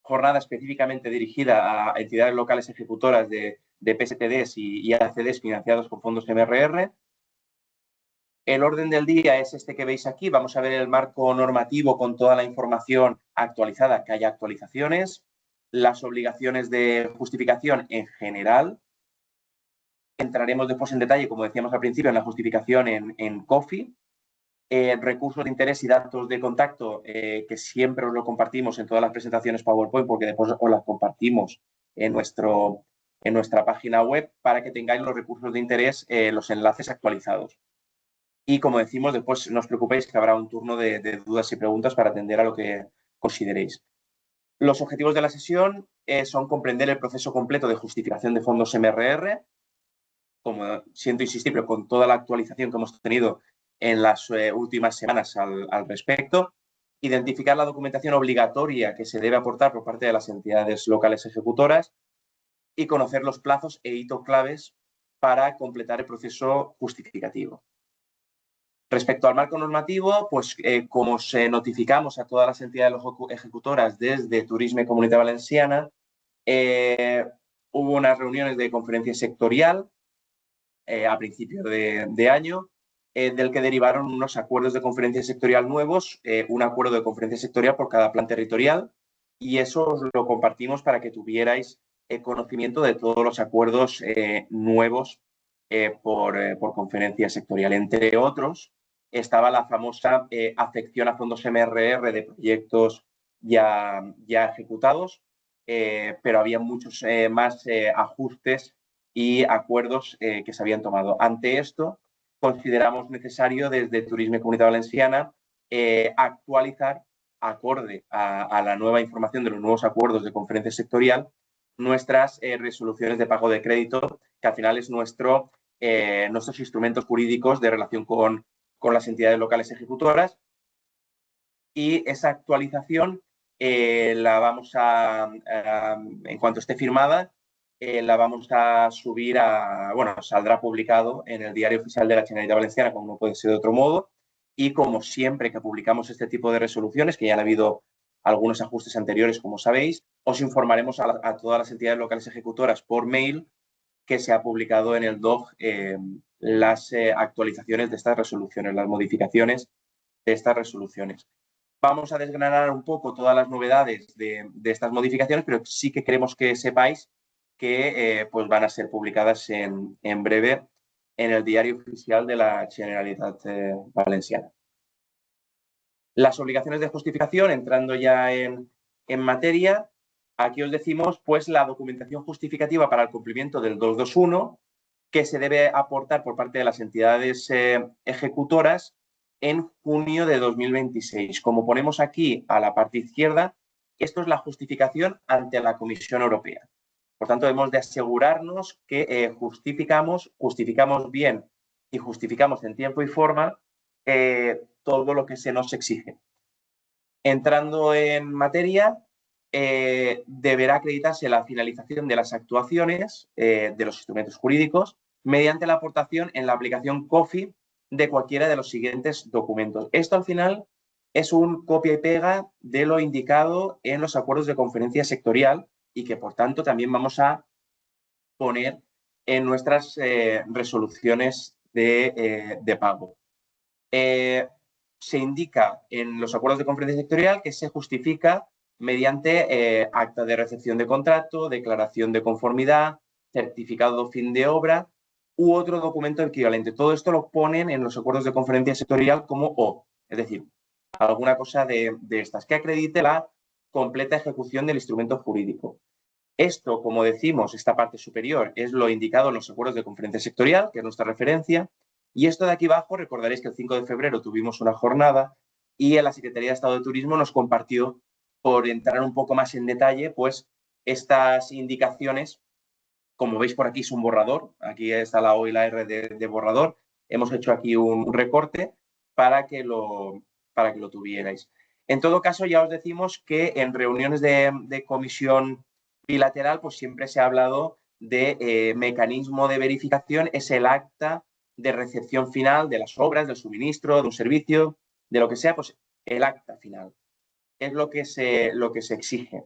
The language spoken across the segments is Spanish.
jornada específicamente dirigida a entidades locales ejecutoras de PSTDs y ACDs financiados con fondos MRR. El orden del día es este que veis aquí. Vamos a ver el marco normativo con toda la información actualizada, que haya actualizaciones, las obligaciones de justificación en general. Entraremos después en detalle, como decíamos al principio, en la justificación en COFI. Recursos de interés y datos de contacto, que siempre os lo compartimos en todas las presentaciones PowerPoint, porque después os las compartimos en nuestra página web para que tengáis los recursos de interés, los enlaces actualizados. Y como decimos, después no os preocupéis que habrá un turno de dudas y preguntas para atender a lo que consideréis. Los objetivos de la sesión son comprender el proceso completo de justificación de fondos MRR, como siento insistir, pero con toda la actualización que hemos tenido en las últimas semanas al respecto, identificar la documentación obligatoria que se debe aportar por parte de las entidades locales ejecutoras y conocer los plazos e hitos claves para completar el proceso justificativo. Respecto al marco normativo, pues como se notificamos a todas las entidades ejecutoras desde Turisme y Comunitat Valenciana, hubo unas reuniones de conferencia sectorial a principio de año, del que derivaron unos acuerdos de conferencia sectorial nuevos, un acuerdo de conferencia sectorial por cada plan territorial, y eso os lo compartimos para que tuvierais conocimiento de todos los acuerdos nuevos por conferencia sectorial. Entre otros, estaba la famosa afección a fondos MRR de proyectos ya ejecutados, pero había muchos más ajustes y acuerdos que se habían tomado. Ante esto, consideramos necesario desde Turisme y Comunitat Valenciana actualizar, acorde a la nueva información de los nuevos acuerdos de conferencia sectorial, nuestras resoluciones de pago de crédito, que al final es nuestros instrumentos jurídicos de relación con las entidades locales ejecutoras. Y esa actualización la vamos en cuanto esté firmada, la vamos a subir saldrá publicado en el Diario Oficial de la Generalitat Valenciana, como no puede ser de otro modo. Y como siempre que publicamos este tipo de resoluciones, que ya han habido algunos ajustes anteriores, como sabéis, os informaremos a todas las entidades locales ejecutoras por mail que se ha publicado en el DOC las actualizaciones de estas resoluciones, las modificaciones de estas resoluciones. Vamos a desgranar un poco todas las novedades de estas modificaciones, pero sí que queremos que sepáis que pues van a ser publicadas en breve en el Diario Oficial de la Generalitat Valenciana. Las obligaciones de justificación, entrando ya en materia, aquí os decimos pues la documentación justificativa para el cumplimiento del 221 que se debe aportar por parte de las entidades ejecutoras en junio de 2026. Como ponemos aquí a la parte izquierda, esto es la justificación ante la Comisión Europea. Por tanto, debemos de asegurarnos que justificamos bien y justificamos en tiempo y forma todo lo que se nos exige. Entrando en materia, deberá acreditarse la finalización de las actuaciones de los instrumentos jurídicos mediante la aportación en la aplicación COFI de cualquiera de los siguientes documentos. Esto al final es un copia y pega de lo indicado en los acuerdos de conferencia sectorial y que por tanto también vamos a poner en nuestras resoluciones de pago. Se indica en los acuerdos de conferencia sectorial que se justifica mediante acta de recepción de contrato, declaración de conformidad, certificado de fin de obra u otro documento equivalente. Todo esto lo ponen en los acuerdos de conferencia sectorial como O, es decir, alguna cosa de estas que acredite la completa ejecución del instrumento jurídico. Esto, como decimos, esta parte superior es lo indicado en los acuerdos de conferencia sectorial, que es nuestra referencia, y esto de aquí abajo, recordaréis que el 5 de febrero tuvimos una jornada y en la Secretaría de Estado de Turismo nos compartió, por entrar un poco más en detalle, pues estas indicaciones, como veis por aquí es un borrador, aquí está la O y la R de borrador, hemos hecho aquí un recorte para que lo tuvierais. En todo caso, ya os decimos que en reuniones de comisión bilateral, pues siempre se ha hablado de mecanismo de verificación, es el acta de recepción final de las obras, del suministro, de un servicio, de lo que sea, pues el acta final. Es lo que se exige.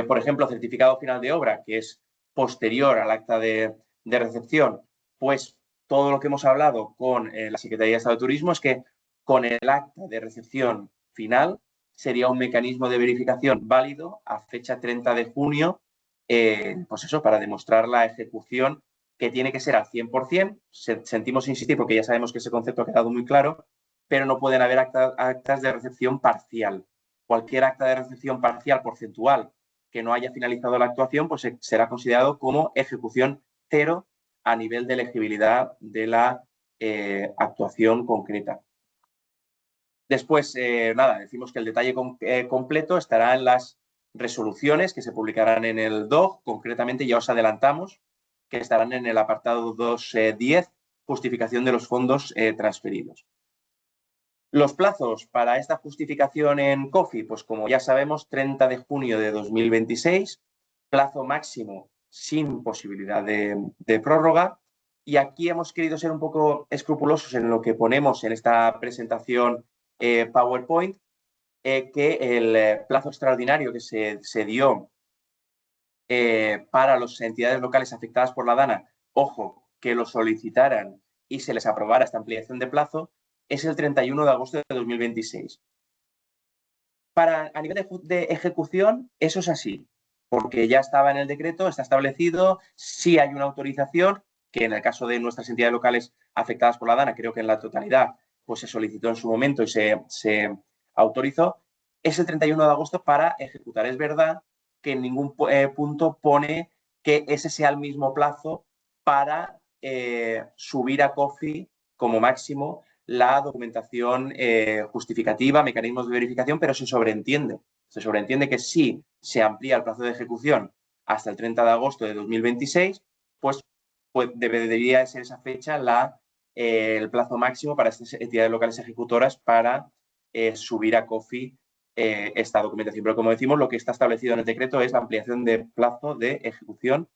Por ejemplo, certificado final de obra, que es posterior al acta de recepción, pues todo lo que hemos hablado con la Secretaría de Estado de Turismo es que con el acta de recepción final sería un mecanismo de verificación válido a fecha 30 de junio, pues eso, para demostrar la ejecución que tiene que ser al 100%. Sentimos insistir porque ya sabemos que ese concepto ha quedado muy claro, pero no pueden haber actas de recepción parcial. Cualquier acta de recepción parcial porcentual que no haya finalizado la actuación, pues será considerado como ejecución cero a nivel de elegibilidad de la actuación concreta. Después, nada, decimos que el detalle completo estará en las resoluciones que se publicarán en el DOG. Concretamente, ya os adelantamos que estarán en el apartado 2.10, justificación de los fondos transferidos. Los plazos para esta justificación en COFI, pues como ya sabemos, 30 de junio de 2026, plazo máximo sin posibilidad de prórroga. Y aquí hemos querido ser un poco escrupulosos en lo que ponemos en esta presentación PowerPoint, que el plazo extraordinario que se dio para las entidades locales afectadas por la DANA, ojo, que lo solicitaran y se les aprobara esta ampliación de plazo, es el 31 de agosto de 2026. A nivel de ejecución, eso es así, porque ya estaba en el decreto, está establecido, sí hay una autorización, que en el caso de nuestras entidades locales afectadas por la DANA, creo que en la totalidad, pues se solicitó en su momento y se autorizó, es el 31 de agosto para ejecutar. Es verdad que en ningún punto pone que ese sea el mismo plazo para subir a COFI como máximo la documentación justificativa, mecanismos de verificación, pero se sobreentiende que si se amplía el plazo de ejecución hasta el 30 de agosto de 2026, pues debería ser esa fecha el plazo máximo para estas entidades locales ejecutoras para subir a COFI esta documentación. Pero como decimos, lo que está establecido en el decreto es la ampliación de plazo de ejecución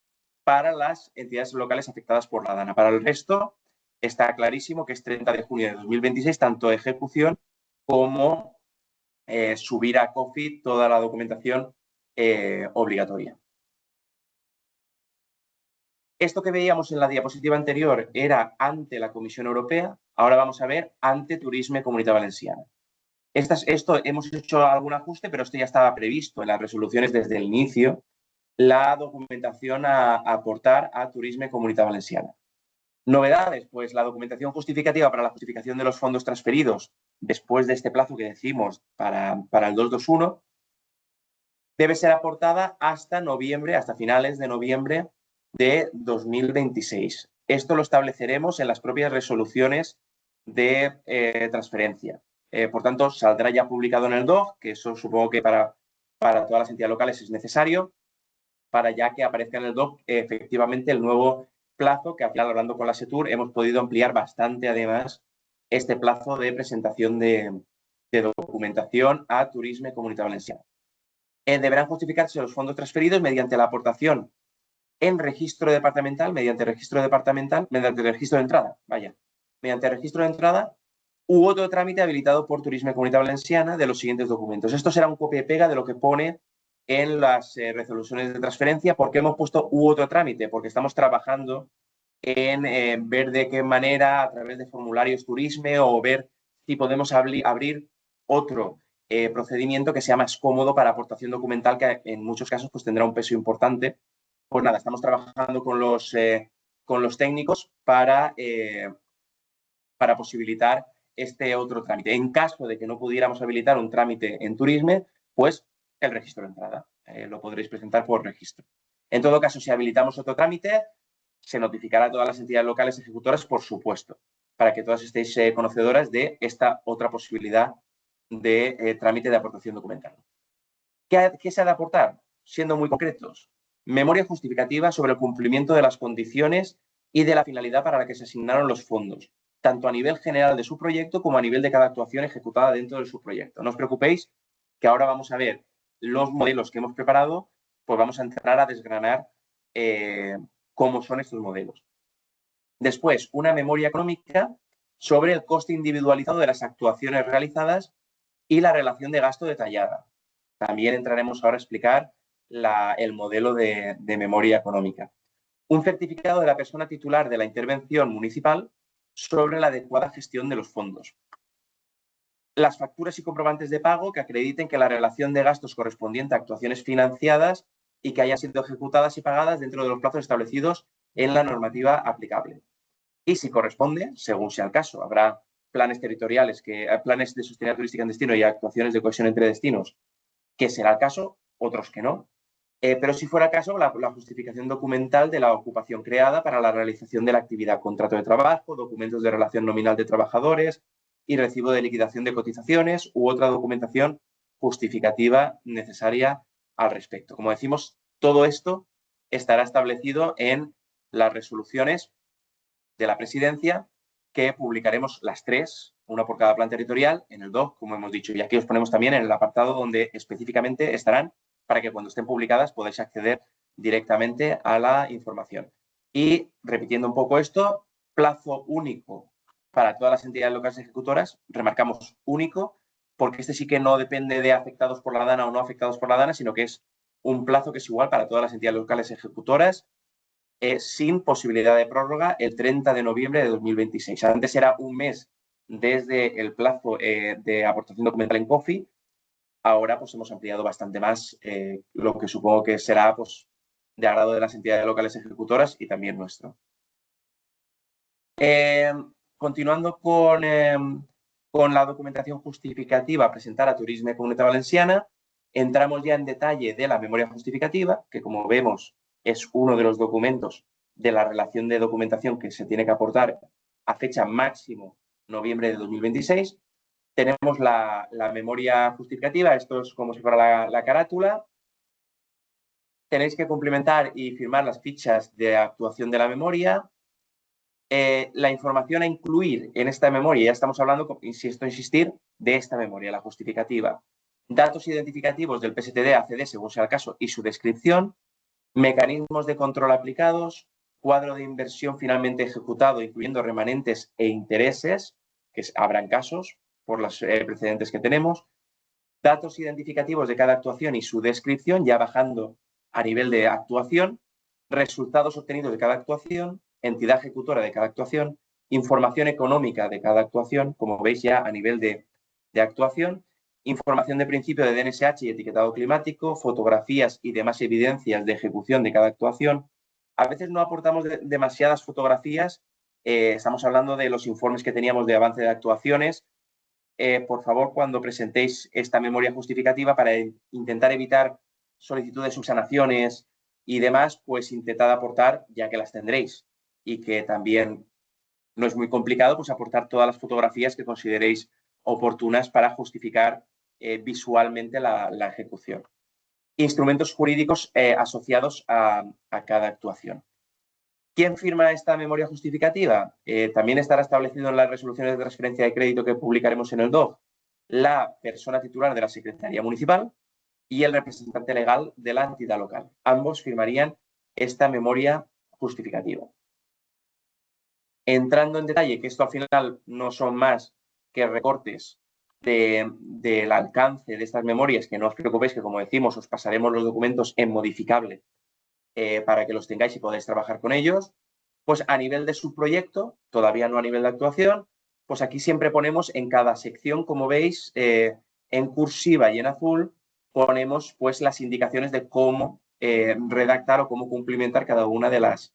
para las entidades locales afectadas por la DANA. Para el resto, está clarísimo que es 30 de junio de 2026, tanto ejecución como subir a COFI toda la documentación obligatoria. Esto que veíamos en la diapositiva anterior era ante la Comisión Europea, ahora vamos a ver ante Turisme Comunitat Valenciana. Esto hemos hecho algún ajuste, pero esto ya estaba previsto en las resoluciones desde el inicio, la documentación a aportar a Turisme Comunitat Valenciana. Novedades, pues la documentación justificativa para la justificación de los fondos transferidos después de este plazo que decimos para el 221 debe ser aportada hasta noviembre, hasta finales de noviembre de 2026. Esto lo estableceremos en las propias resoluciones de transferencia. Por tanto, saldrá ya publicado en el DOG, que eso supongo que para todas las entidades locales es necesario, para ya que aparezca en el DOG efectivamente el nuevo plazo, que al final, hablando con la SETUR, hemos podido ampliar bastante, además, este plazo de presentación de documentación a Turisme Comunitat Valenciana. Deberán justificarse los fondos transferidos mediante la aportación en registro departamental, mediante registro de entrada, mediante registro de entrada u otro trámite habilitado por Turisme Comunitat Valenciana de los siguientes documentos. Esto será un copia y pega de lo que pone en las resoluciones de transferencia. ¿Por qué hemos puesto u otro trámite? Porque estamos trabajando en ver de qué manera, a través de formularios Turisme, o ver si podemos abrir otro procedimiento que sea más cómodo para aportación documental, que en muchos casos pues tendrá un peso importante. Pues nada, estamos trabajando con los técnicos para posibilitar este otro trámite. En caso de que no pudiéramos habilitar un trámite en Turisme, pues el registro de entrada. Lo podréis presentar por registro. En todo caso, si habilitamos otro trámite, se notificará a todas las entidades locales ejecutoras, por supuesto, para que todas estéis conocedoras de esta otra posibilidad de trámite de aportación documental. ¿Qué se ha de aportar? Siendo muy concretos, memoria justificativa sobre el cumplimiento de las condiciones y de la finalidad para la que se asignaron los fondos, tanto a nivel general de su proyecto como a nivel de cada actuación ejecutada dentro de su proyecto. No os preocupéis, que ahora vamos a ver los modelos que hemos preparado, pues vamos a entrar a desgranar cómo son estos modelos. Después, una memoria económica sobre el coste individualizado de las actuaciones realizadas y la relación de gasto detallada. También entraremos ahora a explicar el modelo de memoria económica. Un certificado de la persona titular de la intervención municipal sobre la adecuada gestión de los fondos. Las facturas y comprobantes de pago que acrediten que la relación de gastos correspondiente a actuaciones financiadas y que hayan sido ejecutadas y pagadas dentro de los plazos establecidos en la normativa aplicable. Y si corresponde, según sea el caso, habrá planes territoriales, planes de sostenibilidad turística en destino y actuaciones de cohesión entre destinos, que será el caso, otros que no. Pero si fuera el caso, la justificación documental de la ocupación creada para la realización de la actividad, contrato de trabajo, documentos de relación nominal de trabajadores y recibo de liquidación de cotizaciones u otra documentación justificativa necesaria al respecto. Como decimos, todo esto estará establecido en las resoluciones de la presidencia que publicaremos las 3, una por cada plan territorial, en el DOC, como hemos dicho. Y aquí os ponemos también en el apartado donde específicamente estarán para que cuando estén publicadas podáis acceder directamente a la información. Y repitiendo un poco esto, plazo único para todas las entidades locales ejecutoras, remarcamos único, porque este sí que no depende de afectados por la DANA o no afectados por la DANA, sino que es un plazo que es igual para todas las entidades locales ejecutoras, sin posibilidad de prórroga el 30 de noviembre de 2026. Antes era un mes desde el plazo de aportación documental en COFI. Ahora pues hemos ampliado bastante más, lo que supongo que será pues, de agrado de las entidades locales ejecutoras y también nuestro. Continuando con la documentación justificativa a presentar a Turisme y Comunitat Valenciana, entramos ya en detalle de la memoria justificativa, que como vemos es uno de los documentos de la relación de documentación que se tiene que aportar a fecha máximo noviembre de 2026. Tenemos la memoria justificativa, esto es como si fuera la carátula. Tenéis que cumplimentar y firmar las fichas de actuación de la memoria. La información a incluir en esta memoria, ya estamos hablando, insistir, de esta memoria, la justificativa. Datos identificativos del PSTD, ACD, según sea el caso, y su descripción. Mecanismos de control aplicados. Cuadro de inversión finalmente ejecutado, incluyendo remanentes e intereses, que habrán casos por los precedentes que tenemos. Datos identificativos de cada actuación y su descripción, ya bajando a nivel de actuación. Resultados obtenidos de cada actuación. Entidad ejecutora de cada actuación, información económica de cada actuación, como veis ya a nivel de actuación, información de principio de DNSH y etiquetado climático, fotografías y demás evidencias de ejecución de cada actuación. A veces no aportamos demasiadas fotografías, estamos hablando de los informes que teníamos de avance de actuaciones. Por favor, cuando presentéis esta memoria justificativa, para intentar evitar solicitudes de subsanaciones y demás, pues intentad aportar, ya que las tendréis, y que también no es muy complicado, pues aportar todas las fotografías que consideréis oportunas para justificar visualmente la ejecución. Instrumentos jurídicos asociados a cada actuación. ¿Quién firma esta memoria justificativa? También estará establecido en las resoluciones de transferencia de crédito que publicaremos en el DOC, la persona titular de la Secretaría Municipal y el representante legal de la entidad local. Ambos firmarían esta memoria justificativa. Entrando en detalle, que esto al final no son más que recortes del alcance de estas memorias, que no os preocupéis, que como decimos, os pasaremos los documentos en modificable para que los tengáis y podáis trabajar con ellos. Pues a nivel de subproyecto, todavía no a nivel de actuación, pues aquí siempre ponemos en cada sección, como veis, en cursiva y en azul, ponemos pues las indicaciones de cómo redactar o cómo cumplimentar cada una de las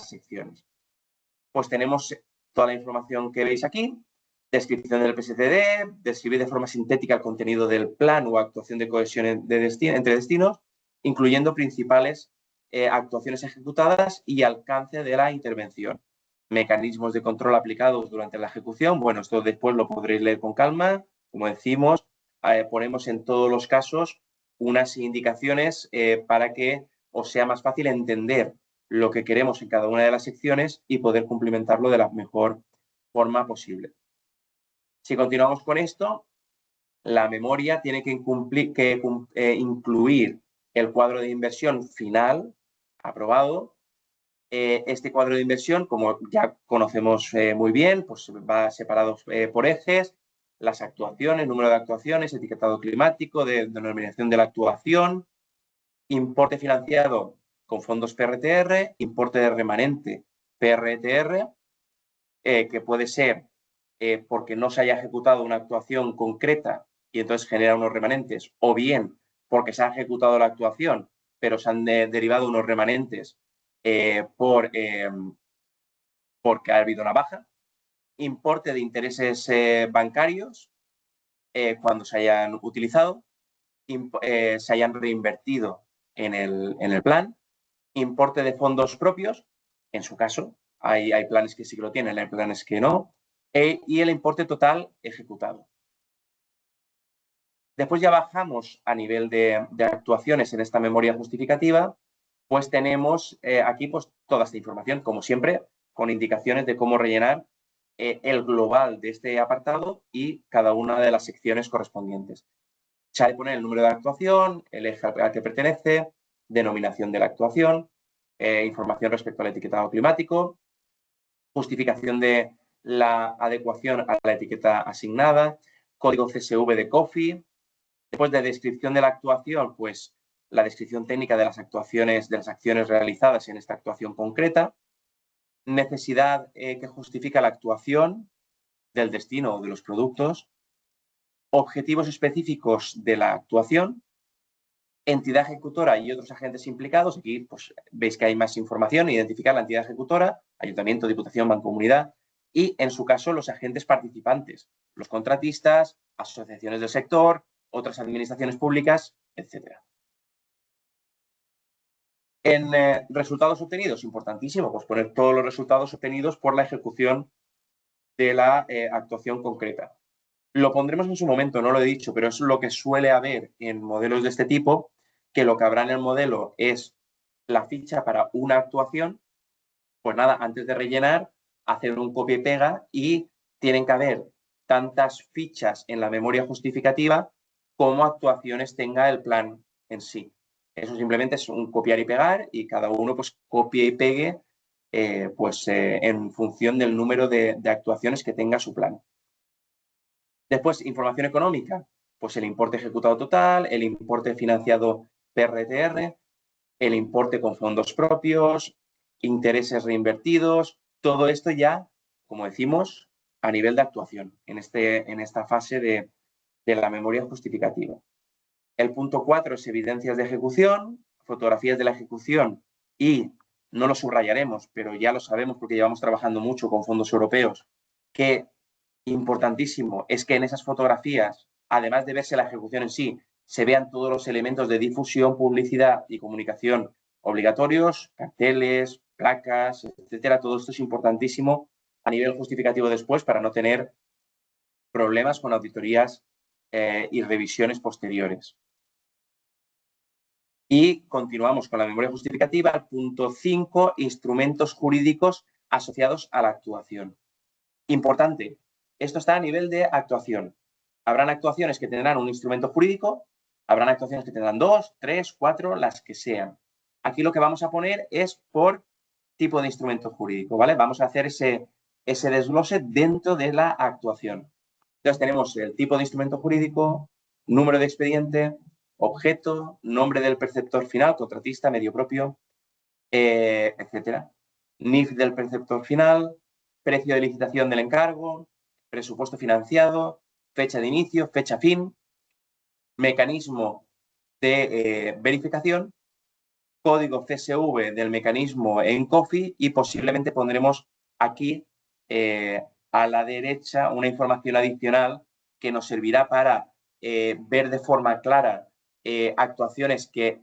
secciones. Pues tenemos toda la información que veis aquí, descripción del PSTD, describir de forma sintética el contenido del plan o actuación de cohesión entre destinos, incluyendo principales actuaciones ejecutadas y alcance de la intervención. Mecanismos de control aplicados durante la ejecución. Bueno, esto después lo podréis leer con calma. Como decimos, ponemos en todos los casos unas indicaciones para que os sea más fácil entender lo que queremos en cada una de las secciones y poder cumplimentarlo de la mejor forma posible. Si continuamos con esto, la memoria tiene que incluir el cuadro de inversión final aprobado. Este cuadro de inversión, como ya conocemos muy bien, pues va separado por ejes, las actuaciones, número de actuaciones, etiquetado climático, denominación de la actuación, importe financiado con fondos PRTR, importe de remanente PRTR, que puede ser porque no se haya ejecutado una actuación concreta y entonces genera unos remanentes, o bien porque se ha ejecutado la actuación, pero se han derivado unos remanentes porque ha habido una baja, importe de intereses bancarios cuando se hayan utilizado, se hayan reinvertido en el plan, importe de fondos propios, en su caso, hay planes que sí que lo tienen, hay planes que no, y el importe total ejecutado. Después ya bajamos a nivel de actuaciones en esta memoria justificativa, pues tenemos aquí pues, toda esta información, como siempre, con indicaciones de cómo rellenar el global de este apartado y cada una de las secciones correspondientes. Se ha de poner el número de actuación, el eje al que pertenece, denominación de la actuación, información respecto al etiquetado climático, justificación de la adecuación a la etiqueta asignada, código CSV de COFI. Después de descripción de la actuación, pues la descripción técnica de las actuaciones, de las acciones realizadas en esta actuación concreta, necesidad que justifica la actuación del destino o de los productos, objetivos específicos de la actuación, entidad ejecutora y otros agentes implicados. Aquí pues, veis que hay más información, identificar la entidad ejecutora, ayuntamiento, diputación, mancomunidad y, en su caso, los agentes participantes, los contratistas, asociaciones del sector, otras administraciones públicas, etc. En resultados obtenidos, importantísimo, pues poner todos los resultados obtenidos por la ejecución de la actuación concreta. Lo pondremos en su momento, no lo he dicho, pero es lo que suele haber en modelos de este tipo, que lo que habrá en el modelo es la ficha para una actuación. Pues nada, antes de rellenar, hacer un copia y pega y tienen que haber tantas fichas en la memoria justificativa como actuaciones tenga el plan en sí. Eso simplemente es un copiar y pegar y cada uno pues copie y pegue en función del número de actuaciones que tenga su plan. Después, información económica, pues el importe ejecutado total, el importe financiado PRTR, el importe con fondos propios, intereses reinvertidos, todo esto ya, como decimos, a nivel de actuación, en esta fase de la memoria justificativa. El punto 4 es evidencias de ejecución, fotografías de la ejecución y no lo subrayaremos, pero ya lo sabemos porque llevamos trabajando mucho con fondos europeos, que importantísimo es que en esas fotografías, además de verse la ejecución en sí, se vean todos los elementos de difusión, publicidad y comunicación obligatorios, carteles, placas, etcétera. Todo esto es importantísimo a nivel justificativo después para no tener problemas con auditorías y revisiones posteriores. Y continuamos con la memoria justificativa. Punto 5, instrumentos jurídicos asociados a la actuación. Importante, esto está a nivel de actuación. Habrán actuaciones que tendrán un instrumento jurídico, habrán actuaciones que tendrán 2, 3, 4, las que sean. Aquí lo que vamos a poner es por tipo de instrumento jurídico, ¿vale? Vamos a hacer ese desglose dentro de la actuación. Entonces tenemos el tipo de instrumento jurídico, número de expediente, objeto, nombre del perceptor final, contratista, medio propio, etcétera. NIF del perceptor final, precio de licitación del encargo, presupuesto financiado, fecha de inicio, fecha fin, mecanismo de verificación, código CSV del mecanismo en COFI y posiblemente pondremos aquí a la derecha una información adicional que nos servirá para ver de forma clara actuaciones que,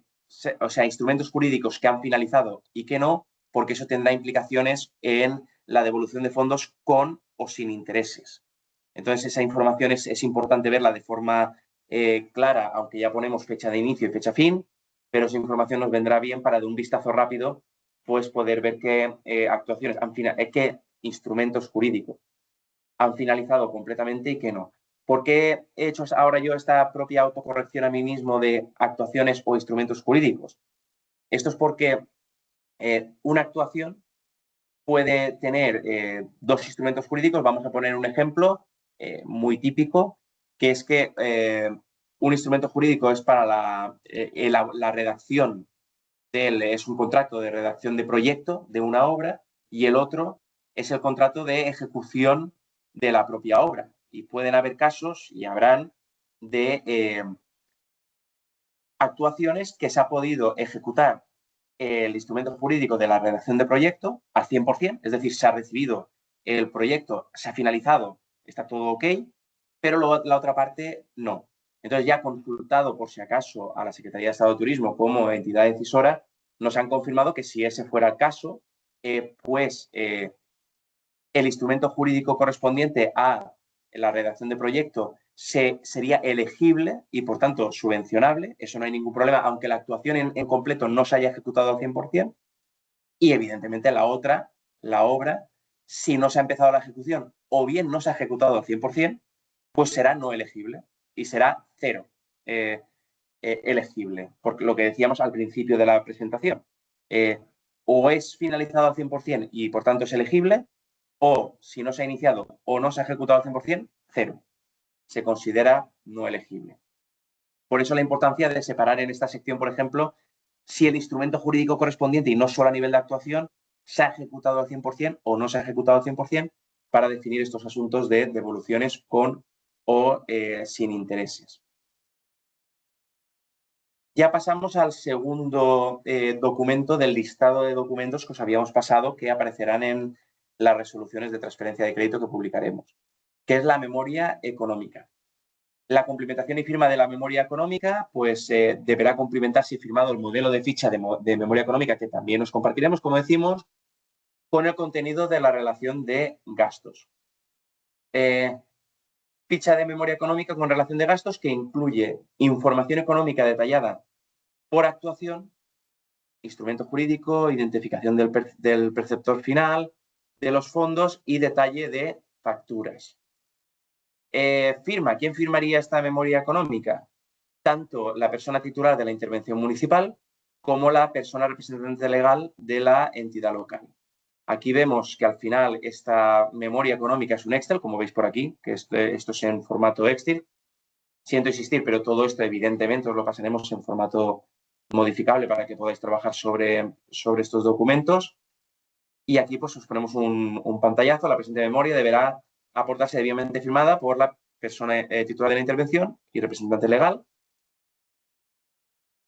o sea, instrumentos jurídicos que han finalizado y que no, porque eso tendrá implicaciones en la devolución de fondos con o sin intereses. Entonces, esa información es importante verla de forma clara, aunque ya ponemos fecha de inicio y fecha fin, pero esa información nos vendrá bien para de un vistazo rápido pues poder ver qué actuaciones qué instrumentos jurídicos han finalizado completamente y qué no. ¿Por qué he hecho ahora yo esta propia autocorrección a mí mismo de actuaciones o instrumentos jurídicos? Esto es porque una actuación puede tener 2 instrumentos jurídicos. Vamos a poner un ejemplo muy típico, que es que Un instrumento jurídico es para la redacción es un contrato de redacción de proyecto de una obra, y el otro es el contrato de ejecución de la propia obra. Y pueden haber casos, y habrán, de actuaciones que se ha podido ejecutar el instrumento jurídico de la redacción de proyecto al 100%, es decir, se ha recibido el proyecto, se ha finalizado, está todo ok, pero luego la otra parte no. Entonces, ya consultado por si acaso a la Secretaría de Estado de Turismo como entidad decisora, nos han confirmado que si ese fuera el caso, el instrumento jurídico correspondiente a la redacción de proyecto sería elegible y, por tanto, subvencionable. Eso no hay ningún problema, aunque la actuación en completo no se haya ejecutado al 100%. Y, evidentemente, la obra, si no se ha empezado la ejecución o bien no se ha ejecutado al 100%, pues será no elegible y será cero elegible. Porque lo que decíamos al principio de la presentación, o es finalizado al 100% y, por tanto, es elegible, o si no se ha iniciado o no se ha ejecutado al 100%, cero. Se considera no elegible. Por eso la importancia de separar en esta sección, por ejemplo, si el instrumento jurídico correspondiente, y no solo a nivel de actuación, se ha ejecutado al 100% o no se ha ejecutado al 100%, para definir estos asuntos de devoluciones con o sin intereses. Ya pasamos al segundo documento del listado de documentos que os habíamos pasado, que aparecerán en las resoluciones de transferencia de crédito que publicaremos, que es la memoria económica. La cumplimentación y firma de la memoria económica, pues deberá cumplimentarse y firmado el modelo de ficha de memoria económica, que también os compartiremos, como decimos, con el contenido de la relación de gastos. Ficha de memoria económica con relación de gastos que incluye información económica detallada por actuación, instrumento jurídico, identificación del perceptor final, de los fondos y detalle de facturas. Firma. ¿Quién firmaría esta memoria económica? Tanto la persona titular de la intervención municipal como la persona representante legal de la entidad local. Aquí vemos que al final esta memoria económica es un Excel, como veis por aquí, que esto es en formato Excel. Siento insistir, pero todo esto evidentemente os lo pasaremos en formato modificable para que podáis trabajar sobre estos documentos. Y aquí pues os ponemos un pantallazo. La presente memoria deberá aportarse debidamente firmada por la persona titular de la intervención y representante legal.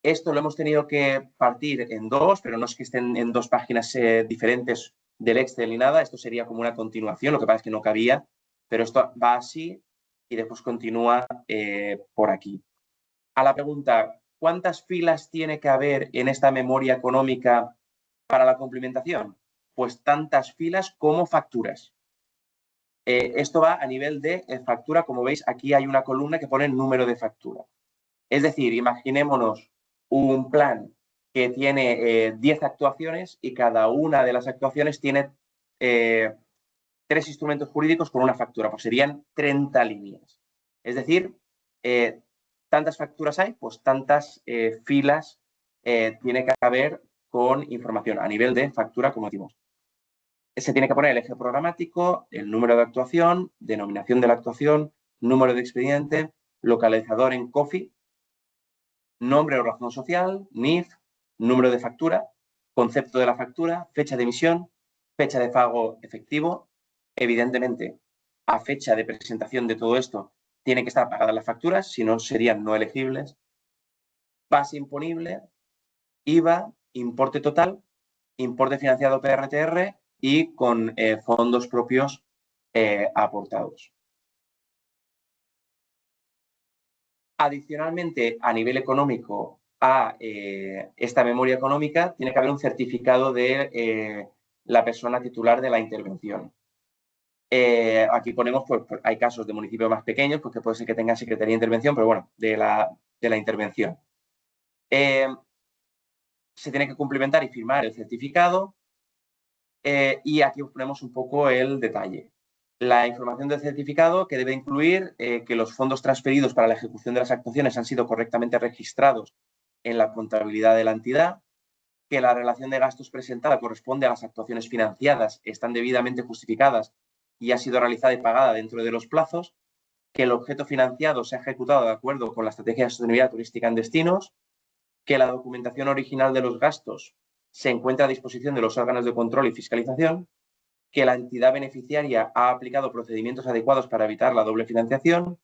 Esto lo hemos tenido que partir en dos, pero no es que estén en dos páginas diferentes del Excel ni nada. Esto sería como una continuación, lo que pasa es que no cabía, pero esto va así y después continúa por aquí. A la pregunta, ¿cuántas filas tiene que haber en esta memoria económica para la cumplimentación? Pues tantas filas como facturas. Esto va a nivel de factura. Como veis, aquí hay una columna que pone el número de factura. Es decir, imaginémonos un plan que tiene 10 actuaciones y cada una de las actuaciones tiene 3 instrumentos jurídicos con una factura, pues serían 30 líneas. Es decir, tantas facturas hay, pues tantas filas tiene que haber con información a nivel de factura, como decimos. Se tiene que poner el eje programático, el número de actuación, denominación de la actuación, número de expediente, localizador en COFI, nombre o razón social, NIF, número de factura, concepto de la factura, fecha de emisión, fecha de pago efectivo. Evidentemente, a fecha de presentación de todo esto, tienen que estar pagadas las facturas, si no serían no elegibles. Base imponible, IVA, importe total, importe financiado PRTR y con fondos propios aportados. Adicionalmente, a nivel económico, a esta memoria económica tiene que haber un certificado de la persona titular de la intervención. Aquí ponemos, pues hay casos de municipios más pequeños, pues que puede ser que tengan secretaría de intervención, pero bueno, de la intervención. Se tiene que cumplimentar y firmar el certificado y aquí os ponemos un poco el detalle. La información del certificado, que debe incluir que los fondos transferidos para la ejecución de las actuaciones han sido correctamente registrados en la contabilidad de la entidad, que la relación de gastos presentada corresponde a las actuaciones financiadas, están debidamente justificadas y ha sido realizada y pagada dentro de los plazos, que el objeto financiado se ha ejecutado de acuerdo con la estrategia de sostenibilidad turística en destinos, que la documentación original de los gastos se encuentra a disposición de los órganos de control y fiscalización, que la entidad beneficiaria ha aplicado procedimientos adecuados para evitar la doble financiación,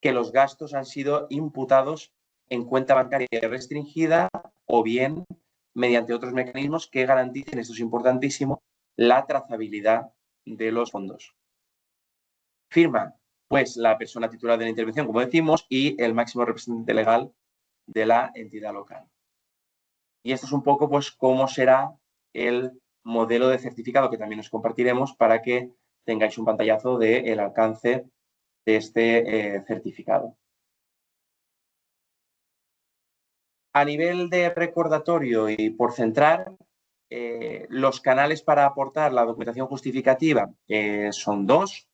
que los gastos han sido imputados en cuenta bancaria restringida o bien mediante otros mecanismos que garanticen, esto es importantísimo, la trazabilidad de los fondos. Firma, pues, la persona titular de la intervención, como decimos, y el máximo representante legal de la entidad local. Y esto es un poco, pues, cómo será el modelo de certificado que también os compartiremos para que tengáis un pantallazo del alcance de este certificado. A nivel de recordatorio y por centrar, los canales para aportar la documentación justificativa son dos.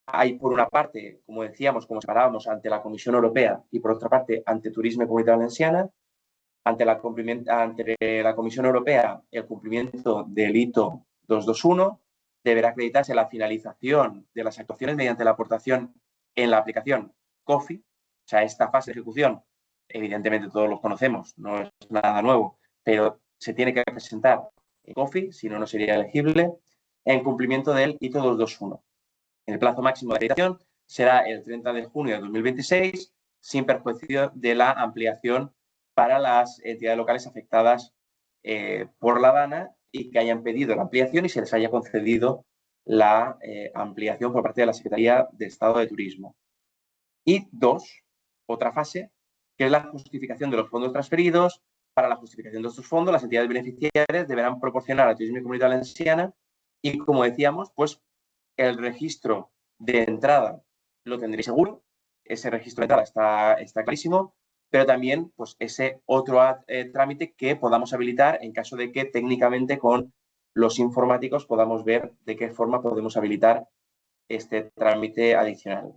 Hay, por una parte, como decíamos, como separábamos, ante la Comisión Europea y, por otra parte, ante Turisme y Comunitat Valenciana. Ante la Comisión Europea, el cumplimiento del hito 221 deberá acreditarse la finalización de las actuaciones mediante la aportación en la aplicación COFI. O sea, esta fase de ejecución, evidentemente todos los conocemos, no es nada nuevo, pero se tiene que presentar en COFI, si no, no sería elegible, en cumplimiento del hito 221. El plazo máximo de acreditación será el 30 de junio de 2026, sin perjuicio de la ampliación para las entidades locales afectadas por la DANA y que hayan pedido la ampliación y se les haya concedido la ampliación por parte de la Secretaría de Estado de Turismo. Y dos, otra fase, que es la justificación de los fondos transferidos. Para la justificación de estos fondos, las entidades beneficiarias deberán proporcionar a Turisme y Comunitat Valenciana y, como decíamos, pues el registro de entrada lo tendréis seguro, ese registro de entrada está clarísimo, pero también pues, ese otro trámite que podamos habilitar en caso de que técnicamente con los informáticos podamos ver de qué forma podemos habilitar este trámite adicional.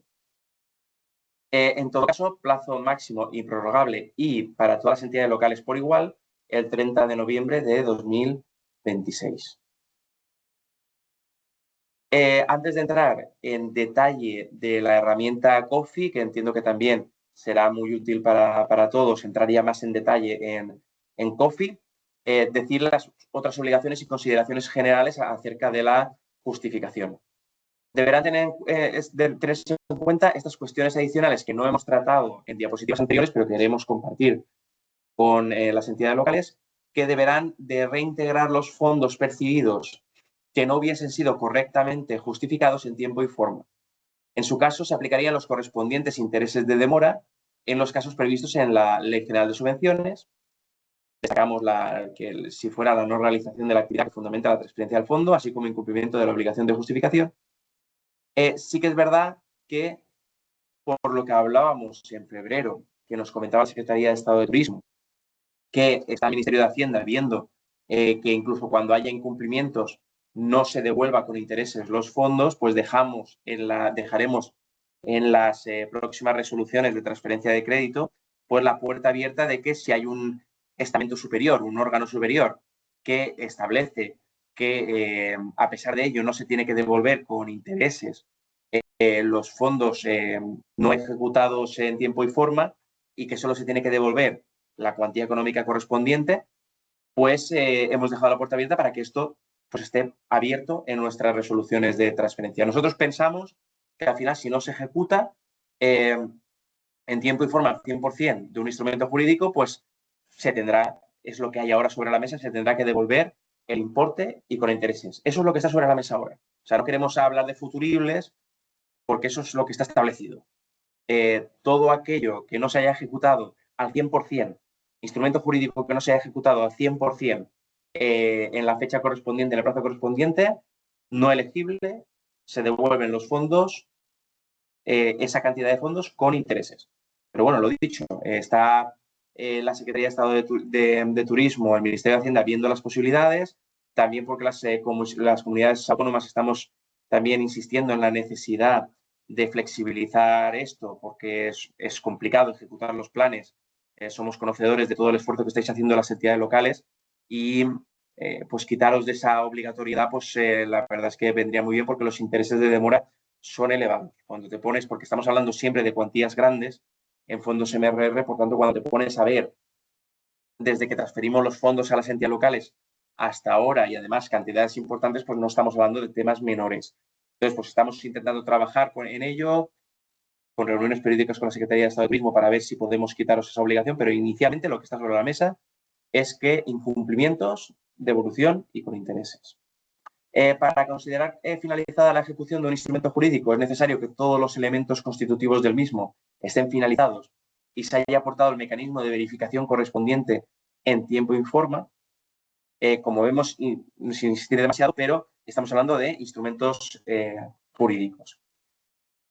En todo caso, plazo máximo y prorrogable y para todas las entidades locales por igual, el 30 de noviembre de 2026. Antes de entrar en detalle de la herramienta COFI, que entiendo que también será muy útil para todos, entraría más en detalle en COFI, decir las otras obligaciones y consideraciones generales acerca de la justificación. Deberán tenerse en cuenta estas cuestiones adicionales que no hemos tratado en diapositivas anteriores, pero queremos compartir con las entidades locales, que deberán de reintegrar los fondos percibidos que no hubiesen sido correctamente justificados en tiempo y forma. En su caso, se aplicarían los correspondientes intereses de demora en los casos previstos en la Ley General de Subvenciones. Destacamos que si fuera la no realización de la actividad que fundamenta la transferencia al fondo, así como incumplimiento de la obligación de justificación. Sí que es verdad que, por lo que hablábamos en febrero, que nos comentaba la Secretaría de Estado de Turismo, que está el Ministerio de Hacienda viendo que incluso cuando haya incumplimientos no se devuelva con intereses los fondos, pues dejaremos en las próximas resoluciones de transferencia de crédito pues la puerta abierta de que si hay un estamento superior, un órgano superior que establece que a pesar de ello no se tiene que devolver con intereses los fondos no ejecutados en tiempo y forma y que solo se tiene que devolver la cuantía económica correspondiente, pues hemos dejado la puerta abierta para que esto pues, esté abierto en nuestras resoluciones de transferencia. Nosotros pensamos que al final, si no se ejecuta en tiempo y forma al 100% de un instrumento jurídico, pues se tendrá, es lo que hay ahora sobre la mesa, se tendrá que devolver el importe y con intereses. Eso es lo que está sobre la mesa ahora. O sea, no queremos hablar de futuribles porque eso es lo que está establecido. Todo aquello que no se haya ejecutado al 100%, instrumento jurídico que no se haya ejecutado al 100% en la fecha correspondiente, en el plazo correspondiente, no elegible, se devuelven los fondos, esa cantidad de fondos con intereses. Pero bueno, lo dicho, está la Secretaría de Estado de Turismo, el Ministerio de Hacienda viendo las posibilidades, también porque las comunidades autónomas estamos también insistiendo en la necesidad de flexibilizar esto porque es complicado ejecutar los planes. Somos conocedores de todo el esfuerzo que estáis haciendo las entidades locales y pues quitaros de esa obligatoriedad, pues la verdad es que vendría muy bien porque los intereses de demora son elevados. Cuando te pones, porque estamos hablando siempre de cuantías grandes en fondos MRR, por tanto, cuando te pones a ver desde que transferimos los fondos a las entidades locales hasta ahora y además cantidades importantes, pues no estamos hablando de temas menores. Entonces, pues estamos intentando trabajar en ello, con reuniones periódicas con la Secretaría de Estado de Turismo para ver si podemos quitaros esa obligación, pero inicialmente lo que está sobre la mesa es que incumplimientos, devolución y con intereses. Para considerar finalizada la ejecución de un instrumento jurídico es necesario que todos los elementos constitutivos del mismo estén finalizados y se haya aportado el mecanismo de verificación correspondiente en tiempo y forma. Como vemos, sin insistir demasiado, pero estamos hablando de instrumentos jurídicos.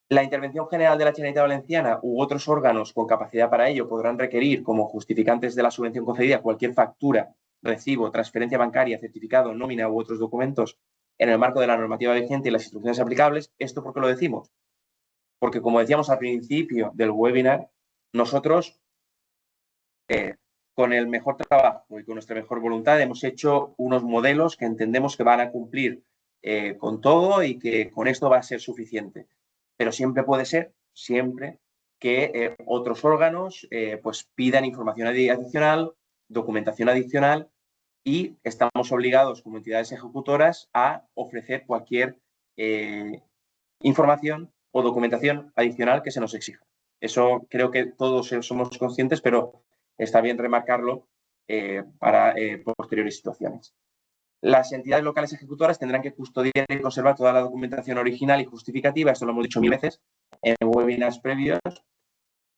La Intervención General de la Generalitat Valenciana u otros órganos con capacidad para ello podrán requerir como justificantes de la subvención concedida cualquier factura, recibo, transferencia bancaria, certificado, nómina u otros documentos en el marco de la normativa vigente y las instrucciones aplicables. ¿Esto por qué lo decimos? Porque, como decíamos al principio del webinar, nosotros, con el mejor trabajo y con nuestra mejor voluntad, hemos hecho unos modelos que entendemos que van a cumplir con todo y que con esto va a ser suficiente. Pero siempre puede ser, siempre, que otros órganos pues pidan información adicional, documentación adicional, y estamos obligados como entidades ejecutoras a ofrecer cualquier información o documentación adicional que se nos exija. Eso creo que todos somos conscientes, pero está bien remarcarlo para posteriores situaciones. Las entidades locales ejecutoras tendrán que custodiar y conservar toda la documentación original y justificativa, esto lo hemos dicho 1000 veces en webinars previos,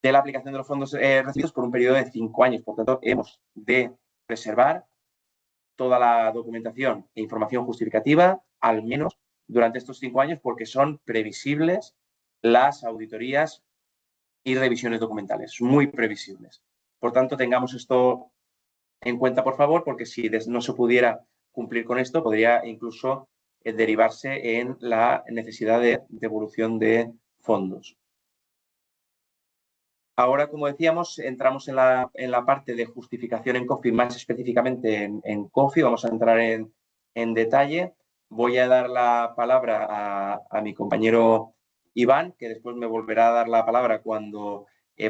de la aplicación de los fondos recibidos por un periodo de 5 años. Por tanto, hemos de preservar toda la documentación e información justificativa, al menos durante estos 5 años, porque son previsibles las auditorías y revisiones documentales, muy previsibles. Por tanto, tengamos esto en cuenta, por favor, porque si no se pudiera cumplir con esto, podría incluso derivarse en la necesidad de devolución de fondos. Ahora, como decíamos, entramos en la parte de justificación en COFI, más específicamente en COFI. Vamos a entrar en detalle. Voy a dar la palabra a mi compañero Iván, que después me volverá a dar la palabra cuando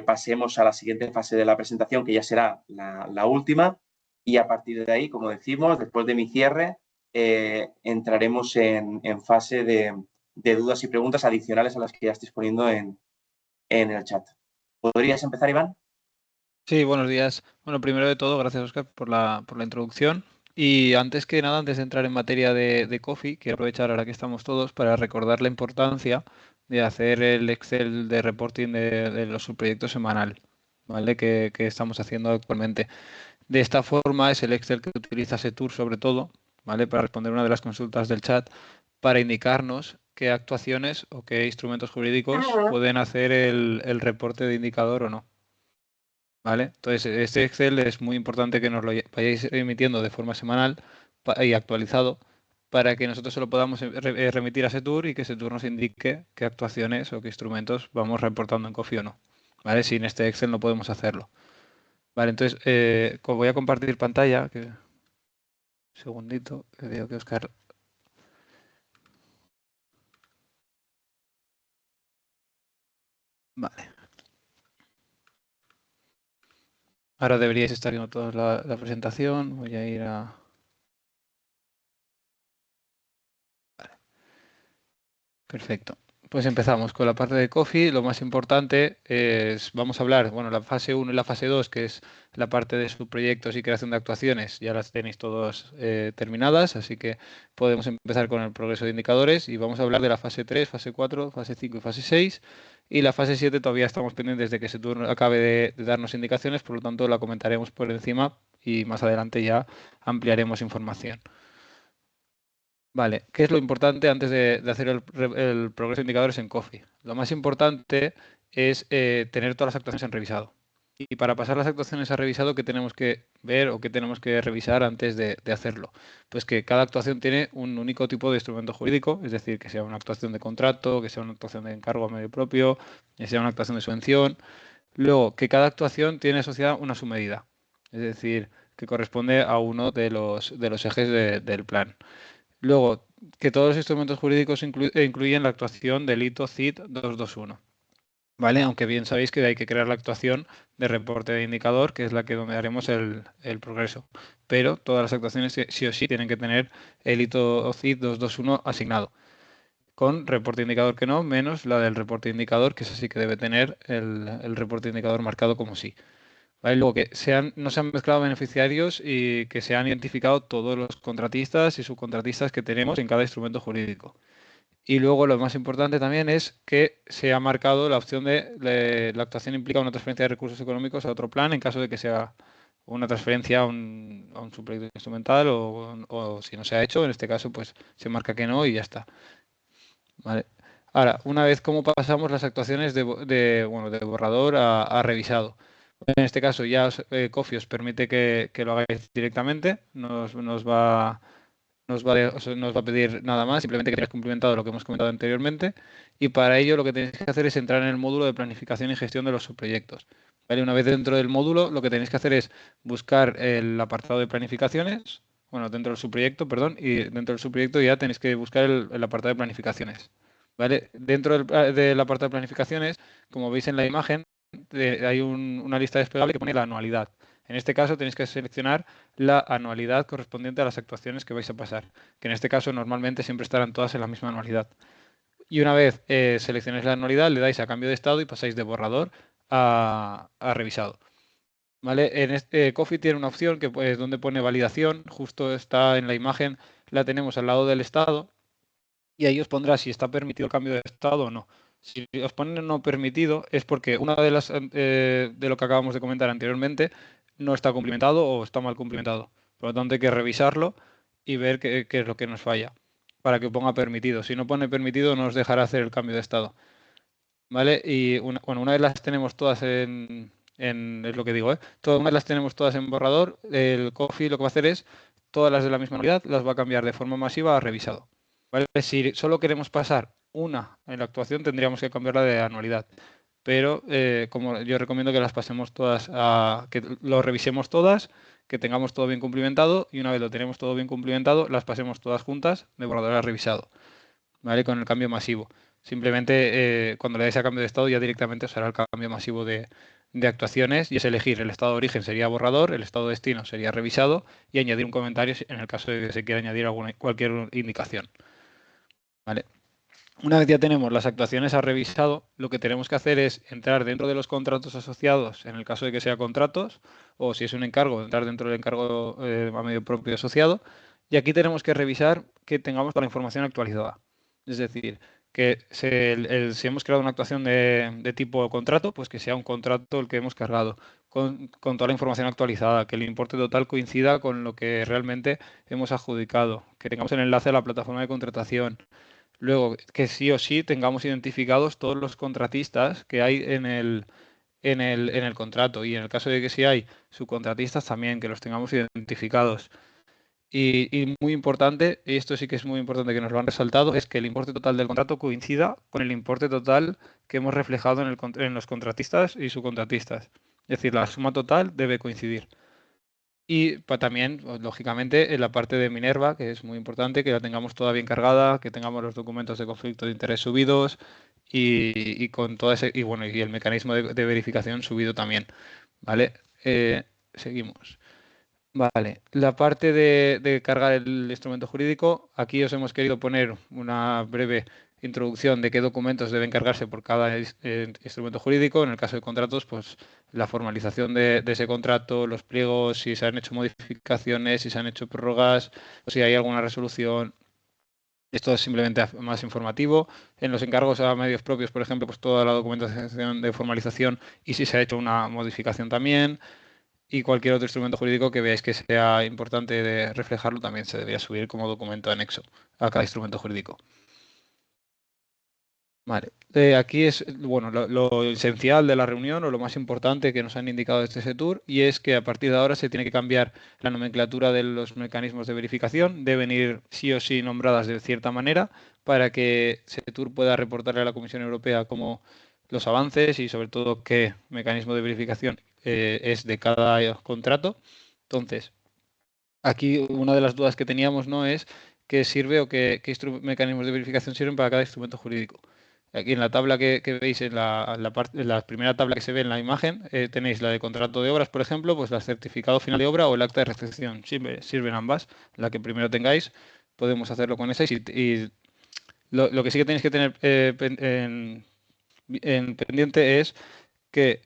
pasemos a la siguiente fase de la presentación, que ya será la última. Y a partir de ahí, como decimos, después de mi cierre, entraremos en fase de dudas y preguntas adicionales a las que ya estéis poniendo en el chat. ¿Podrías empezar, Iván? Sí, buenos días. Bueno, primero de todo, gracias, Óscar, por la introducción. Y antes que nada, antes de entrar en materia de COFI, quiero aprovechar ahora que estamos todos para recordar la importancia de hacer el Excel de reporting de los subproyectos semanal, ¿vale? Que estamos haciendo actualmente. De esta forma es el Excel que utiliza Setur sobre todo, ¿vale? Para responder una de las consultas del chat, para indicarnos qué actuaciones o qué instrumentos jurídicos pueden hacer el reporte de indicador o no. ¿Vale? Entonces, este Excel es muy importante que nos lo vayáis emitiendo de forma semanal y actualizado para que nosotros se lo podamos remitir a Setur y que Setur nos indique qué actuaciones o qué instrumentos vamos reportando en COFI o no. ¿Vale? Sin este Excel no podemos hacerlo. Vale, entonces voy a compartir pantalla. Un segundito, que veo que Óscar... Vale. Ahora deberíais estar viendo toda la presentación. Voy a ir a... Vale. Perfecto. Pues empezamos con la parte de COFI. Lo más importante es, vamos a hablar, bueno, la fase 1 y la fase 2, que es la parte de subproyectos y creación de actuaciones, ya las tenéis todas terminadas, así que podemos empezar con el progreso de indicadores y vamos a hablar de la fase 3, fase 4, fase 5 y fase 6. Y la fase 7 todavía estamos pendientes de que ese turno acabe de darnos indicaciones, por lo tanto la comentaremos por encima y más adelante ya ampliaremos información. Vale, ¿qué es lo importante antes de hacer el progreso de indicadores en COFI? Lo más importante es tener todas las actuaciones en revisado. Y para pasar las actuaciones a revisado, ¿qué tenemos que ver o qué tenemos que revisar antes de hacerlo? Pues que cada actuación tiene un único tipo de instrumento jurídico, es decir, que sea una actuación de contrato, que sea una actuación de encargo a medio propio, que sea una actuación de subvención. Luego, que cada actuación tiene asociada una submedida, es decir, que corresponde a uno de los ejes del plan. Luego, que todos los instrumentos jurídicos incluyen la actuación del hito CID 221. ¿Vale? Aunque bien sabéis que hay que crear la actuación de reporte de indicador, que es la que donde haremos el progreso. Pero todas las actuaciones sí o sí tienen que tener el hito CID 221 asignado. Con reporte indicador que no, menos la del reporte indicador, que es así que debe tener el reporte indicador marcado como sí. ¿Vale? Luego que no se han mezclado beneficiarios y que se han identificado todos los contratistas y subcontratistas que tenemos en cada instrumento jurídico. Y luego lo más importante también es que se ha marcado la opción de la actuación implica una transferencia de recursos económicos a otro plan en caso de que sea una transferencia a un subproyecto instrumental o si no se ha hecho, en este caso pues se marca que no y ya está. ¿Vale? Ahora, una vez como pasamos las actuaciones de borrador a revisado. En este caso ya Coffee os permite que lo hagáis directamente, nos va a pedir nada más, simplemente que hayáis cumplimentado lo que hemos comentado anteriormente y para ello lo que tenéis que hacer es entrar en el módulo de planificación y gestión de los subproyectos. ¿Vale? Una vez dentro del módulo, lo que tenéis que hacer es buscar el apartado de planificaciones, bueno, dentro del subproyecto, perdón, y dentro del subproyecto ya tenéis que buscar el apartado de planificaciones. ¿Vale? Dentro del apartado de planificaciones, como veis en la imagen, hay una lista desplegable que pone la anualidad. En este caso tenéis que seleccionar la anualidad correspondiente a las actuaciones que vais a pasar, que en este caso normalmente siempre estarán todas en la misma anualidad. Y una vez seleccionáis la anualidad, le dais a cambio de estado y pasáis de borrador a revisado. ¿Vale? En Coffee tiene una opción que pues, donde pone validación, justo está en la imagen, la tenemos al lado del estado y ahí os pondrá si está permitido el cambio de estado o no. Si os pone no permitido es porque una de las de lo que acabamos de comentar anteriormente no está cumplimentado o está mal cumplimentado. Por lo tanto hay que revisarlo y ver qué es lo que nos falla para que ponga permitido. Si no pone permitido no nos dejará hacer el cambio de estado. ¿Vale? Y una vez las tenemos todas es lo que digo, ¿eh? Una vez las tenemos todas en borrador, el Coffee lo que va a hacer es todas las de la misma unidad las va a cambiar de forma masiva a revisado. ¿Vale? Si solo queremos pasar una en la actuación, tendríamos que cambiarla de anualidad. Pero como yo recomiendo que las pasemos todas, que lo revisemos todas, que tengamos todo bien cumplimentado y una vez lo tenemos todo bien cumplimentado, las pasemos todas juntas de borrador a revisado. ¿Vale? Con el cambio masivo. Simplemente cuando le dais a cambio de estado ya directamente os hará el cambio masivo de actuaciones y es elegir el estado de origen sería borrador, el estado de destino sería revisado y añadir un comentario en el caso de que se quiera añadir cualquier indicación. ¿Vale? Una vez ya tenemos las actuaciones a revisado, lo que tenemos que hacer es entrar dentro de los contratos asociados, en el caso de que sea contratos, o si es un encargo, entrar dentro del encargo a medio propio asociado, y aquí tenemos que revisar que tengamos toda la información actualizada. Es decir, que si hemos creado una actuación de tipo contrato, pues que sea un contrato el que hemos cargado, con toda la información actualizada, que el importe total coincida con lo que realmente hemos adjudicado, que tengamos el enlace a la plataforma de contratación. Luego, que sí o sí tengamos identificados todos los contratistas que hay en el contrato y en el caso de que sí hay subcontratistas también, que los tengamos identificados. Y muy importante, y esto sí que es muy importante que nos lo han resaltado, es que el importe total del contrato coincida con el importe total que hemos reflejado en los contratistas y subcontratistas. Es decir, la suma total debe coincidir. Y también, pues, lógicamente, en la parte de Minerva, que es muy importante, que la tengamos toda bien cargada, que tengamos los documentos de conflicto de interés subidos y con todo ese, y bueno, y el mecanismo de verificación subido también. ¿Vale? Seguimos. Vale, la parte de cargar el instrumento jurídico, aquí os hemos querido poner una breve introducción de qué documentos deben cargarse por cada instrumento jurídico. En el caso de contratos, pues la formalización de ese contrato, los pliegos, si se han hecho modificaciones, si se han hecho prórrogas, o si hay alguna resolución. Esto es simplemente más informativo. En los encargos a medios propios, por ejemplo, pues toda la documentación de formalización y si se ha hecho una modificación también y cualquier otro instrumento jurídico que veáis que sea importante de reflejarlo también se debería subir como documento anexo a cada instrumento jurídico. Vale. Aquí es bueno lo esencial de la reunión o lo más importante que nos han indicado desde SETUR y es que a partir de ahora se tiene que cambiar la nomenclatura de los mecanismos de verificación. Deben ir sí o sí nombradas de cierta manera para que SETUR pueda reportarle a la Comisión Europea como los avances y sobre todo qué mecanismo de verificación es de cada contrato. Entonces, aquí una de las dudas que teníamos no es qué sirve o qué mecanismos de verificación sirven para cada instrumento jurídico. Aquí en la tabla que veis, en la primera tabla que se ve en la imagen, tenéis la de contrato de obras, por ejemplo, pues el certificado final de obra o el acta de recepción. Sirven ambas. La que primero tengáis, podemos hacerlo con esa. Y lo que sí que tenéis que tener en pendiente es que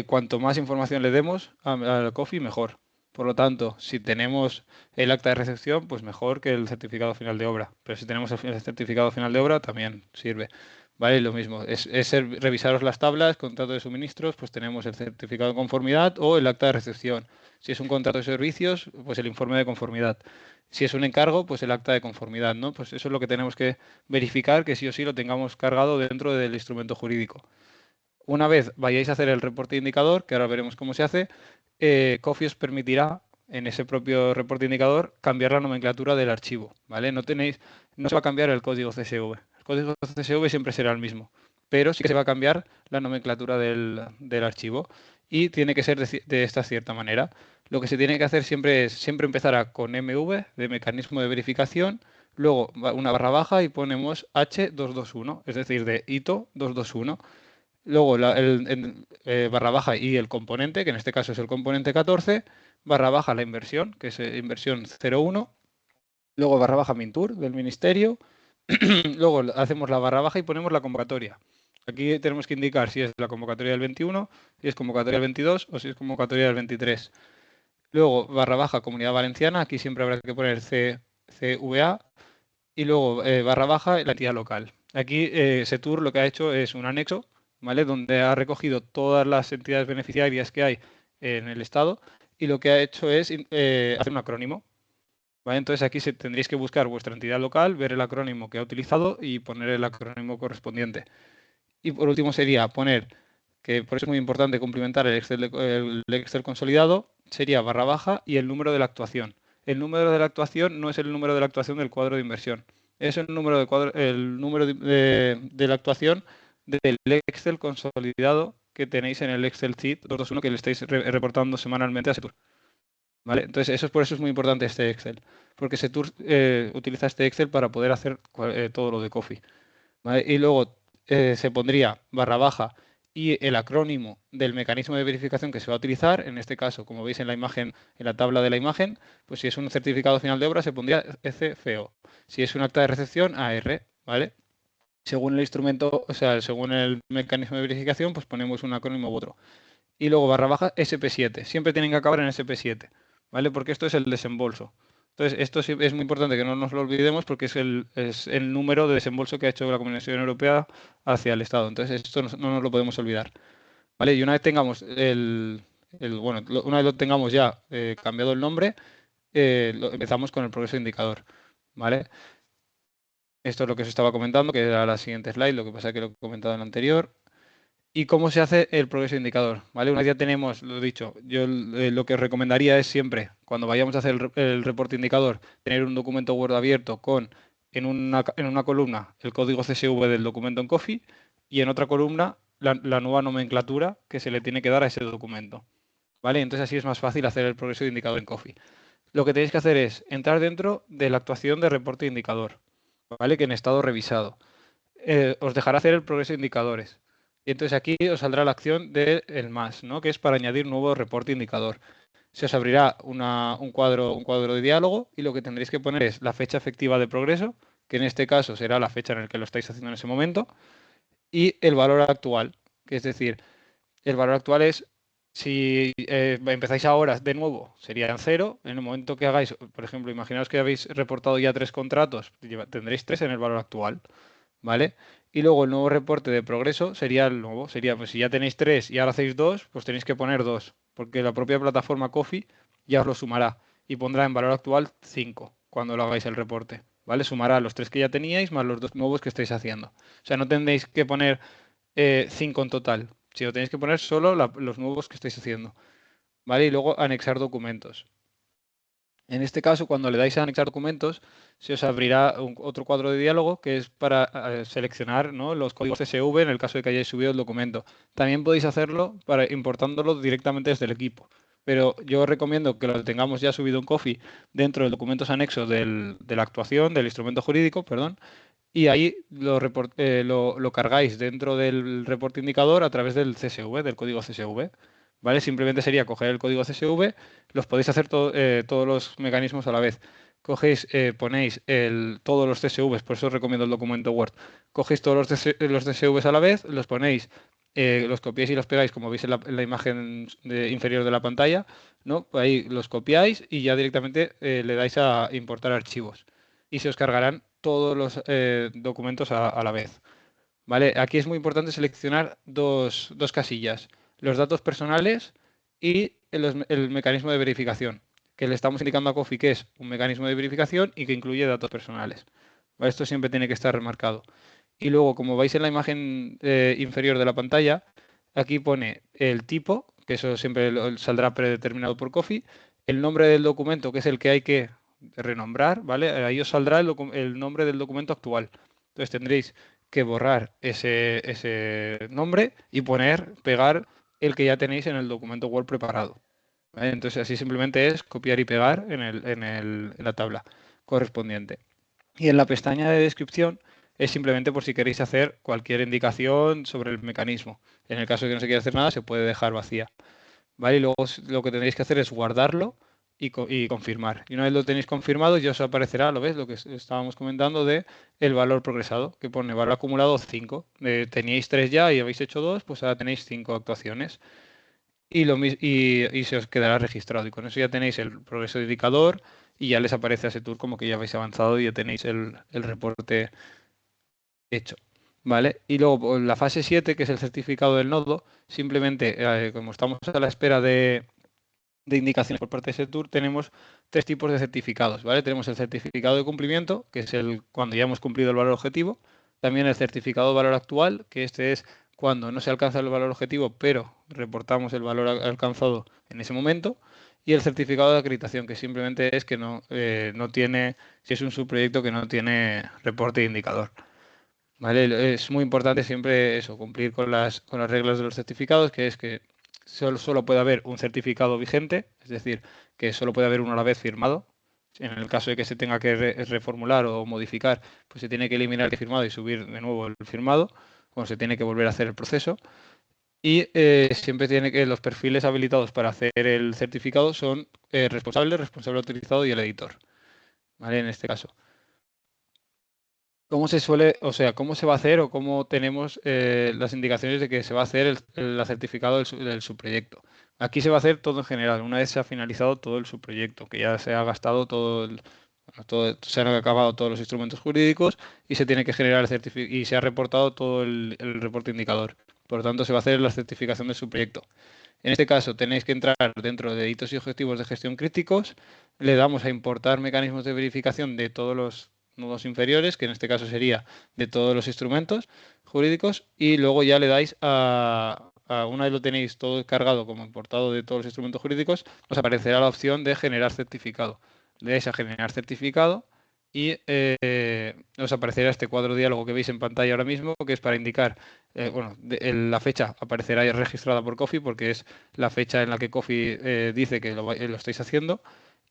cuanto más información le demos al COFI, mejor. Por lo tanto, si tenemos el acta de recepción, pues mejor que el certificado final de obra. Pero si tenemos el certificado final de obra, también sirve. ¿Vale? Lo mismo, revisaros las tablas, contrato de suministros, pues tenemos el certificado de conformidad o el acta de recepción. Si es un contrato de servicios, pues el informe de conformidad. Si es un encargo, pues el acta de conformidad, ¿no? Pues eso es lo que tenemos que verificar, que sí o sí lo tengamos cargado dentro del instrumento jurídico. Una vez vayáis a hacer el reporte de indicador, que ahora veremos cómo se hace, COFI os permitirá en ese propio reporte de indicador cambiar la nomenclatura del archivo, ¿vale? No se va a cambiar el código CSV. El código CSV siempre será el mismo, pero sí que se va a cambiar la nomenclatura del archivo y tiene que ser de esta cierta manera. Lo que se tiene que hacer siempre es, empezará con MV, de mecanismo de verificación, luego una barra baja y ponemos H221, es decir, de hito 221. Luego barra baja y el componente, que en este caso es el componente 14, barra baja la inversión, que es inversión 01, luego barra baja Mintur del ministerio, luego hacemos la barra baja y ponemos la convocatoria. Aquí tenemos que indicar si es la convocatoria del 21, si es convocatoria del 22 o si es convocatoria del 23. Luego barra baja Comunidad Valenciana, aquí siempre habrá que poner CVA y luego barra baja la entidad local. Aquí Setur lo que ha hecho es un anexo, ¿vale? Donde ha recogido todas las entidades beneficiarias que hay en el Estado y lo que ha hecho es hacer un acrónimo. ¿Vale? Entonces aquí tendréis que buscar vuestra entidad local, ver el acrónimo que ha utilizado y poner el acrónimo correspondiente. Y por último sería poner, que por eso es muy importante cumplimentar el Excel consolidado, sería barra baja y el número de la actuación. El número de la actuación no es el número de la actuación del cuadro de inversión, es el número de la actuación del Excel consolidado que tenéis en el Excel sheet 221 que le estáis reportando semanalmente a Setur. ¿Vale? Entonces, por eso es muy importante este Excel, porque Setur utiliza este Excel para poder hacer todo lo de COFI. ¿Vale? Y luego se pondría barra baja y el acrónimo del mecanismo de verificación que se va a utilizar. En este caso, como veis en la imagen, en la tabla de la imagen, pues si es un certificado final de obra se pondría ECFO. Si es un acta de recepción, AR, ¿vale? Según el instrumento, o sea, según el mecanismo de verificación, pues ponemos un acrónimo u otro. Y luego barra baja SP7. Siempre tienen que acabar en SP7, ¿vale? Porque esto es el desembolso. Entonces, esto sí es muy importante que no nos lo olvidemos porque es el número de desembolso que ha hecho la Comisión Europea hacia el Estado. Entonces, esto no nos lo podemos olvidar. ¿Vale? Y una vez tengamos una vez lo tengamos ya cambiado el nombre, empezamos con el progreso de indicador. ¿Vale? Esto es lo que os estaba comentando, que era la siguiente slide, lo que pasa es que lo he comentado en la anterior. ¿Y cómo se hace el progreso de indicador? ¿Vale? Una vez ya tenemos, lo dicho, yo lo que os recomendaría es siempre, cuando vayamos a hacer el reporte indicador, tener un documento Word abierto con en una columna el código CSV del documento en COFI y en otra columna la nueva nomenclatura que se le tiene que dar a ese documento. ¿Vale? Entonces así es más fácil hacer el progreso de indicador en COFI. Lo que tenéis que hacer es entrar dentro de la actuación de reporte de indicador, ¿vale? Que en estado revisado. Os dejará hacer el progreso de indicadores. Y entonces aquí os saldrá la acción del más, ¿no? Que es para añadir nuevo reporte indicador. Se os abrirá un cuadro de diálogo y lo que tendréis que poner es la fecha efectiva de progreso, que en este caso será la fecha en la que lo estáis haciendo en ese momento, y el valor actual, que es decir, el valor actual es, si empezáis ahora de nuevo, serían 0. En el momento que hagáis, por ejemplo, imaginaos que habéis reportado ya 3 contratos, tendréis 3 en el valor actual. ¿Vale? Y luego el nuevo reporte de progreso sería el nuevo. Sería, pues si ya tenéis 3 y ahora hacéis 2, pues tenéis que poner 2, porque la propia plataforma COFI ya os lo sumará y pondrá en valor actual 5 cuando lo hagáis el reporte. ¿Vale? Sumará los 3 que ya teníais más los 2 nuevos que estáis haciendo. O sea, no tendréis que poner 5 en total, sino tenéis que poner solo los nuevos que estáis haciendo. ¿Vale? Y luego anexar documentos. En este caso, cuando le dais a anexar documentos, se os abrirá otro cuadro de diálogo que es para seleccionar, ¿no?, los códigos CSV en el caso de que hayáis subido el documento. También podéis hacerlo importándolo directamente desde el equipo. pero yo recomiendo que lo tengamos ya subido en Coffee dentro de documentos anexos de la actuación, del instrumento jurídico, perdón, y ahí lo cargáis dentro del reporte indicador a través del CSV, del código CSV. ¿Vale? Simplemente sería coger el código CSV, los podéis hacer todos los mecanismos a la vez. Cogéis, ponéis todos los CSVs, por eso os recomiendo el documento Word. Cogéis todos los CSVs a la vez, los ponéis, los copiáis y los pegáis, como veis en la imagen inferior de la pantalla, ¿no? Ahí los copiáis y ya directamente le dais a importar archivos. Y se os cargarán todos los documentos a la vez. ¿Vale? Aquí es muy importante seleccionar dos casillas, los datos personales y el mecanismo de verificación, que le estamos indicando a Coffee que es un mecanismo de verificación y que incluye datos personales. ¿Vale? Esto siempre tiene que estar remarcado. Y luego, como veis en la imagen inferior de la pantalla, aquí pone el tipo, que eso siempre saldrá predeterminado por Coffee, el nombre del documento, que es el que hay que renombrar, ¿vale? Ahí os saldrá el nombre del documento actual. Entonces tendréis que borrar ese nombre y pegar el que ya tenéis en el documento Word preparado. ¿Vale? Entonces así simplemente es copiar y pegar en la tabla correspondiente. Y en la pestaña de descripción es simplemente por si queréis hacer cualquier indicación sobre el mecanismo. En el caso de que no se quiera hacer nada, se puede dejar vacía. ¿Vale? Y luego lo que tendréis que hacer es guardarlo y confirmar. Y una vez lo tenéis confirmado, ya os aparecerá, ¿lo ves? Lo que estábamos comentando de el valor progresado, que pone valor acumulado 5. Teníais 3 ya y habéis hecho 2, pues ahora tenéis 5 actuaciones. Y se os quedará registrado. Y con eso ya tenéis el progreso de indicador y ya les aparece a Setur como que ya habéis avanzado y ya tenéis el reporte hecho. ¿Vale? Y luego la fase 7, que es el certificado del nodo, simplemente, como estamos a la espera de indicaciones por parte de Setur, tenemos 3 tipos de certificados, ¿vale? Tenemos el certificado de cumplimiento, que es cuando ya hemos cumplido el valor objetivo. También el certificado de valor actual, que este es cuando no se alcanza el valor objetivo, pero reportamos el valor alcanzado en ese momento. Y el certificado de acreditación, que simplemente es que no tiene, si es un subproyecto que no tiene reporte de indicador. ¿Vale? Es muy importante siempre eso, cumplir con las reglas de los certificados, que es que solo puede haber un certificado vigente, es decir, que solo puede haber uno a la vez firmado. En el caso de que se tenga que reformular o modificar, pues se tiene que eliminar el firmado y subir de nuevo el firmado, o se tiene que volver a hacer el proceso. Y siempre tiene que los perfiles habilitados para hacer el certificado son responsable autorizado y el editor. ¿Vale? En este caso. ¿Cómo se suele, o sea, cómo se va a hacer o cómo tenemos las indicaciones de que se va a hacer el certificado del subproyecto? Aquí se va a hacer todo en general, una vez se ha finalizado todo el subproyecto, que ya se ha gastado se han acabado todos los instrumentos jurídicos y se tiene que generar y se ha reportado todo el reporte indicador. Por lo tanto, se va a hacer la certificación del subproyecto. En este caso, tenéis que entrar dentro de hitos y objetivos de gestión críticos. Le damos a importar mecanismos de verificación de todos los nodos inferiores, que en este caso sería de todos los instrumentos jurídicos, y luego ya le dais una vez lo tenéis todo cargado como importado de todos los instrumentos jurídicos, os aparecerá la opción de generar certificado. Le dais a generar certificado y os aparecerá este cuadro diálogo que veis en pantalla ahora mismo, que es para indicar, la fecha aparecerá registrada por Coffee porque es la fecha en la que Coffee dice que lo estáis haciendo,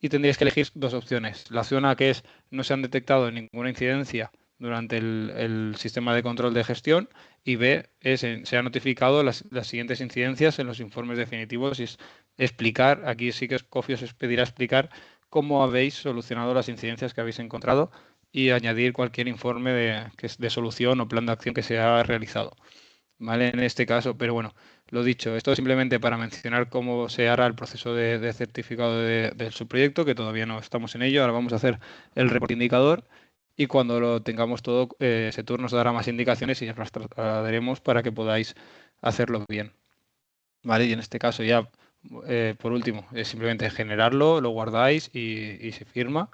y tendríais que elegir dos opciones. La opción A, que es no se han detectado ninguna incidencia durante el sistema de control de gestión, y B, se han notificado las siguientes incidencias en los informes definitivos, y es explicar, aquí sí que Coffee os pedirá explicar cómo habéis solucionado las incidencias que habéis encontrado y añadir cualquier informe de solución o plan de acción que se ha realizado. ¿Vale? En este caso, pero bueno, lo dicho, esto es simplemente para mencionar cómo se hará el proceso de certificado del subproyecto, que todavía no estamos en ello. Ahora vamos a hacer el reporte indicador y cuando lo tengamos todo, Setur nos dará más indicaciones y os las trasladaremos para que podáis hacerlo bien. ¿Vale? Y en este caso ya, por último, es simplemente generarlo, lo guardáis y se firma.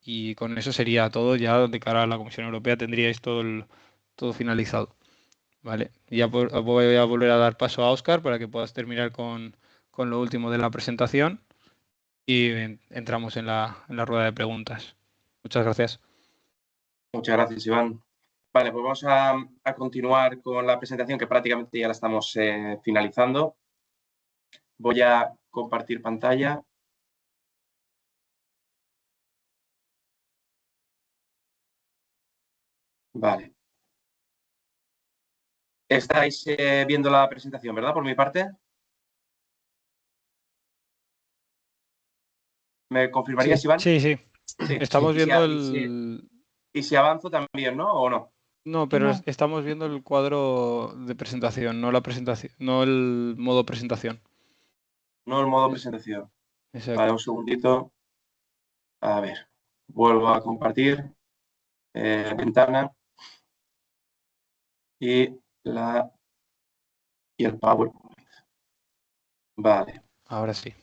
Y con eso sería todo. Ya de cara a la Comisión Europea tendríais todo finalizado. Vale, ya voy a volver a dar paso a Óscar para que puedas terminar con lo último de la presentación y entramos en la rueda de preguntas. Muchas gracias. Muchas gracias, Iván. Vale, pues vamos a continuar con la presentación, que prácticamente ya la estamos finalizando. Voy a compartir pantalla. Vale. Estáis viendo la presentación, ¿verdad? Por mi parte. ¿Me confirmarías, Iván? Sí, sí. Sí. Estamos Y viendo y si avanzo también, ¿no? ¿O no? No, pero estamos viendo el cuadro de presentación, no la presentación, no el modo presentación. No el modo presentación. Exacto. Vale, un segundito. A ver, vuelvo a compartir ventana y el PowerPoint. Vale. Ahora sí.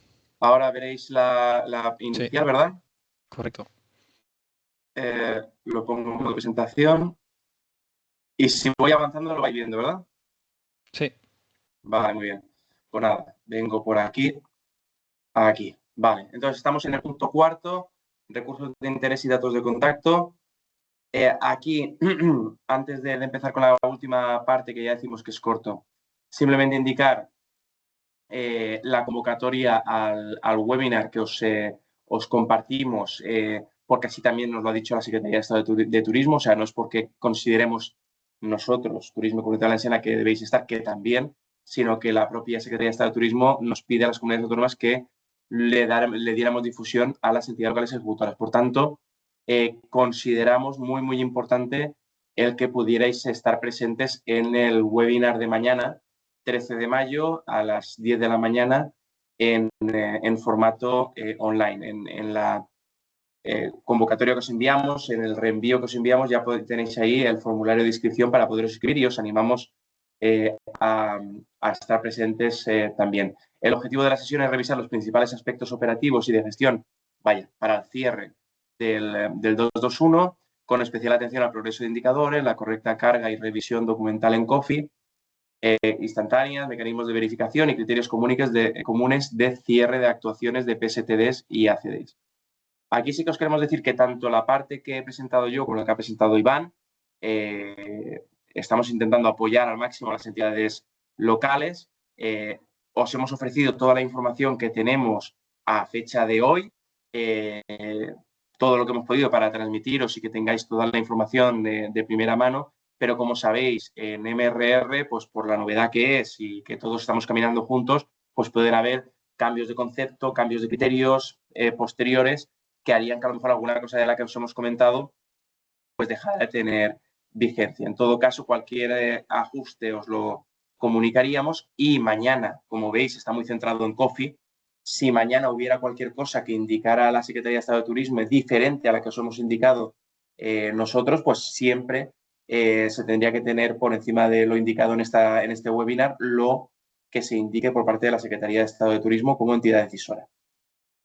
Ahora veréis la inicial, ¿verdad? Correcto. Lo pongo en modo presentación. Y si voy avanzando lo vais viendo, ¿verdad? Sí. Vale, muy bien. Pues nada, vengo por aquí, aquí. Vale, entonces estamos en el punto cuarto, recursos de interés y datos de contacto. Aquí, antes de empezar con la última parte, que ya decimos que es corto, simplemente indicar la convocatoria al webinar que os compartimos, porque así también nos lo ha dicho la Secretaría de Estado de Turismo, o sea, no es porque consideremos nosotros, Turismo y Comunidad Valenciana, que debéis estar, que también, sino que la propia Secretaría de Estado de Turismo nos pide a las comunidades autónomas que le diéramos difusión a las entidades locales ejecutoras. Por tanto, consideramos muy, muy importante el que pudierais estar presentes en el webinar de mañana, 13 de mayo a las 10 de la mañana en formato online. En la convocatoria que os enviamos, en el reenvío que os enviamos, ya tenéis ahí el formulario de inscripción para poderos inscribir y os animamos a estar presentes también. El objetivo de la sesión es revisar los principales aspectos operativos y de gestión, para el cierre del 221, con especial atención al progreso de indicadores, la correcta carga y revisión documental en COFI, instantáneas, mecanismos de verificación y criterios comunes de cierre de actuaciones de PSTDs y ACDs. Aquí sí que os queremos decir que tanto la parte que he presentado yo como la que ha presentado Iván, estamos intentando apoyar al máximo a las entidades locales. Os hemos ofrecido toda la información que tenemos a fecha de hoy, todo lo que hemos podido para transmitiros y que tengáis toda la información de primera mano, pero como sabéis, en MRR, pues por la novedad que es y que todos estamos caminando juntos, pues pueden haber cambios de concepto, cambios de criterios posteriores que harían que a lo mejor alguna cosa de la que os hemos comentado pues dejara de tener vigencia. En todo caso, cualquier ajuste os lo comunicaríamos y mañana, como veis, está muy centrado en COFI. Si mañana hubiera cualquier cosa que indicara a la Secretaría de Estado de Turismo diferente a la que os hemos indicado nosotros, pues siempre se tendría que tener por encima de lo indicado en este webinar lo que se indique por parte de la Secretaría de Estado de Turismo como entidad decisora.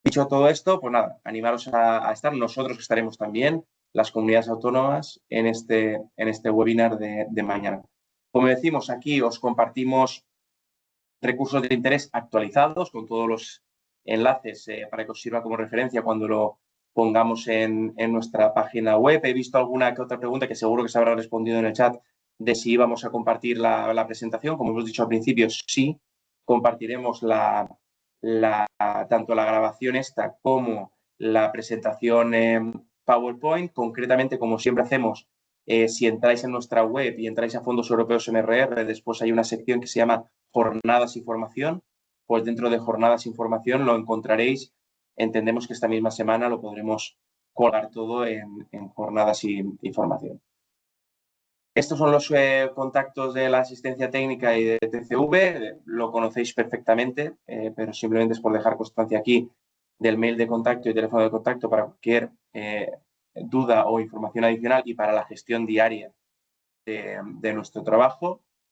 Dicho todo esto, pues nada, animaros a estar. Nosotros estaremos también, las comunidades autónomas, en este webinar de mañana. Como decimos, aquí os compartimos recursos de interés actualizados con todos los enlaces para que os sirva como referencia cuando lo pongamos en nuestra página web. He visto alguna que otra pregunta que seguro que se habrá respondido en el chat de si íbamos a compartir la presentación. Como hemos dicho al principio, sí, compartiremos tanto la grabación esta como la presentación en PowerPoint. Concretamente, como siempre hacemos, si entráis en nuestra web y entráis a Fondos Europeos MRR, después hay una sección que se llama Jornadas y Formación. Pues dentro de Jornadas y Formación lo encontraréis. Entendemos que esta misma semana lo podremos colgar todo en Jornadas y Formación. Estos son los contactos de la asistencia técnica y de TCV. Lo conocéis perfectamente, pero simplemente es por dejar constancia aquí del mail de contacto y teléfono de contacto para cualquier duda o información adicional y para la gestión diaria de nuestro trabajo.